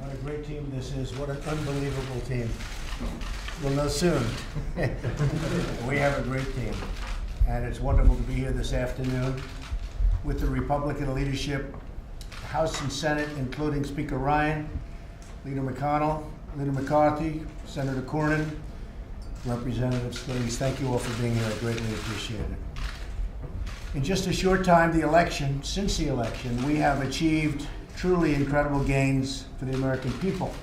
What a great team this is. What an unbelievable team. We'll know soon. We have a great team. And it's wonderful to be here this afternoon with the Republican leadership, House and Senate, including Speaker Ryan, Leader McConnell, Leader McCarthy, Senator Cornyn, Representative Scalise. Thank you all for being here. I greatly appreciate it. In just a short time, since the election, we have achieved truly incredible gains for the American people.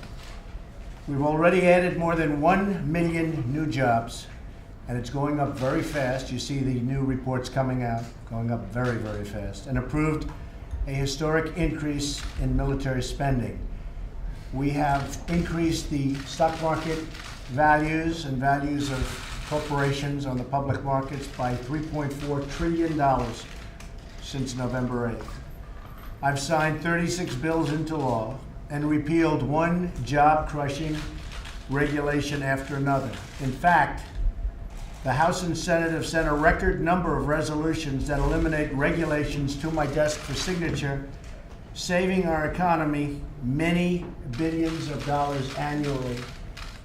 We've already added more than 1 million new jobs, and it's going up very fast. You see the new reports coming out, going up very, very fast, and approved a historic increase in military spending. We have increased the stock market values and values of corporations on the public markets by $3.4 trillion since November 8th. I've signed 36 bills into law and repealed one job-crushing regulation after another. In fact, the House and Senate have sent a record number of resolutions that eliminate regulations to my desk for signature, saving our economy many billions of dollars annually.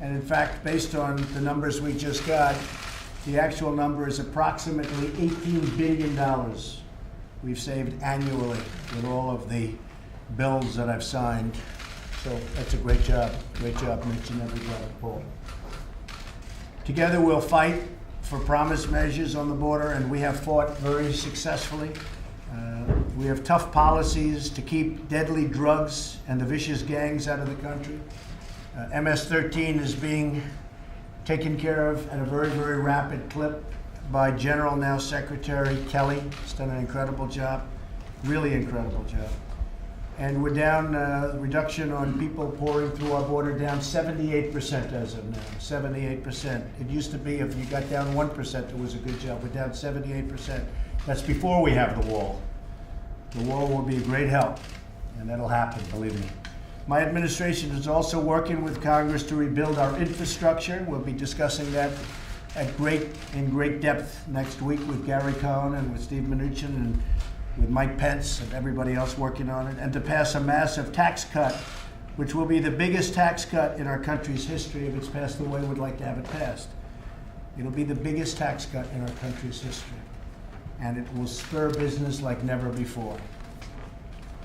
And in fact, based on the numbers we just got, the actual number is approximately $18 billion we've saved annually with all of the bills that I've signed. So that's a great job. Great job, Mitch and everybody, Paul. Together we'll fight for promised measures on the border, and we have fought very successfully. We have tough policies to keep deadly drugs and the vicious gangs out of the country. MS-13 is being taken care of at a very, very rapid clip by General, now Secretary Kelly. He's done an incredible job, really incredible job. And we're down, reduction on people pouring through our border down 78% as of now, 78%. It used to be if you got down 1%, it was a good job. We're down 78%. That's before we have the wall. The wall will be a great help, and that'll happen, believe me. My administration is also working with Congress to rebuild our infrastructure. We'll be discussing that in great depth next week with Gary Cohn and with Steve Mnuchin and with Mike Pence and everybody else working on it, and to pass a massive tax cut, which will be the biggest tax cut in our country's history if it's passed the way we'd like to have it passed. It'll be the biggest tax cut in our country's history, and it will spur business like never before.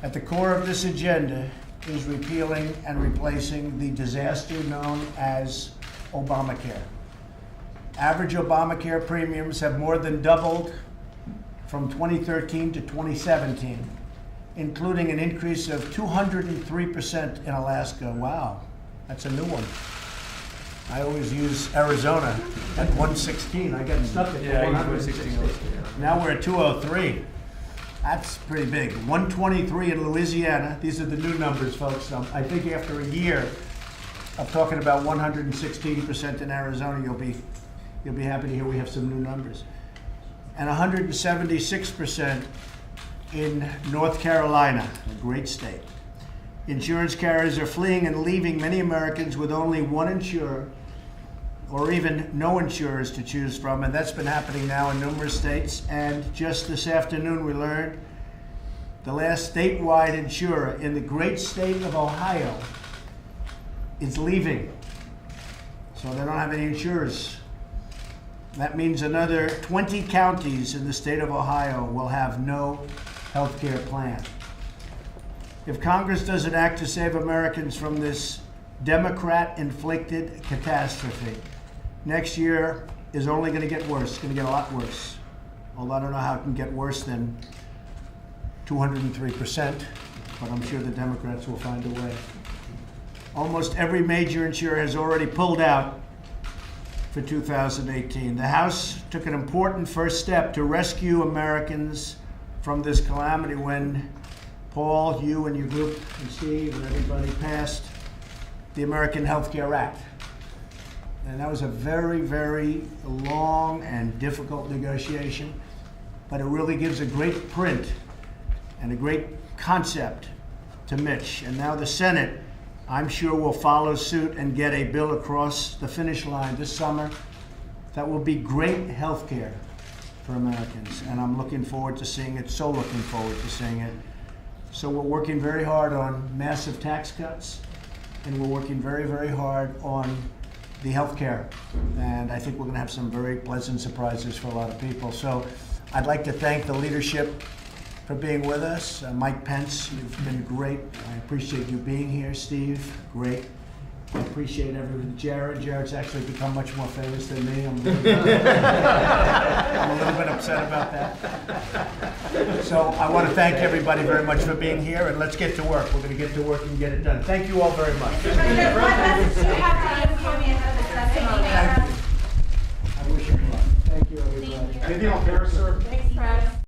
At the core of this agenda is repealing and replacing the disaster known as Obamacare. Average Obamacare premiums have more than doubled from 2013 to 2017, including an increase of 203% in Alaska. Wow, that's a new one. I always use Arizona at 116. I got stuck at 116. Now we're at 203. That's pretty big. 123 in Louisiana. These are the new numbers, folks. I think after a year of talking about 116% in Arizona, you'll be happy to hear we have some new numbers. And 176% in North Carolina, a great state. Insurance carriers are fleeing and leaving many Americans with only one insurer or even no insurers to choose from, and that's been happening now in numerous states. And just this afternoon we learned the last statewide insurer in the great state of Ohio is leaving. So they don't have any insurers. That means another 20 counties in the state of Ohio will have no health care plan. If Congress doesn't act to save Americans from this Democrat-inflicted catastrophe, next year is only going to get worse. It's going to get a lot worse. Although I don't know how it can get worse than 203%, but I'm sure the Democrats will find a way. Almost every major insurer has already pulled out for 2018. The House took an important first step to rescue Americans from this calamity when Paul, you and your group, and Steve and everybody passed the American Health Care Act. And that was a very, very long and difficult negotiation, but it really gives a great print and a great concept to Mitch. And now the Senate, I'm sure, will follow suit and get a bill across the finish line this summer that will be great health care for Americans. And I'm looking forward to seeing it, so looking forward to seeing it. So we're working very hard on massive tax cuts. and we're working very, very hard on the healthcare. And I think we're gonna have some very pleasant surprises for a lot of people. So I'd like to thank the leadership for being with us. Mike Pence, you've been great. I appreciate you being here. Steve, great. I appreciate everything. Jared's actually become much more famous than me. I'm a little bit upset about that. So I want to thank everybody very much for being here, and let's get to work. We're going to get to work and get it done. Thank you all very much. What message do you have to give Tommy ahead of the testimony? Thank you. I wish you luck. Thank you, everybody. Anything on Paris, sir? Thanks, Fred.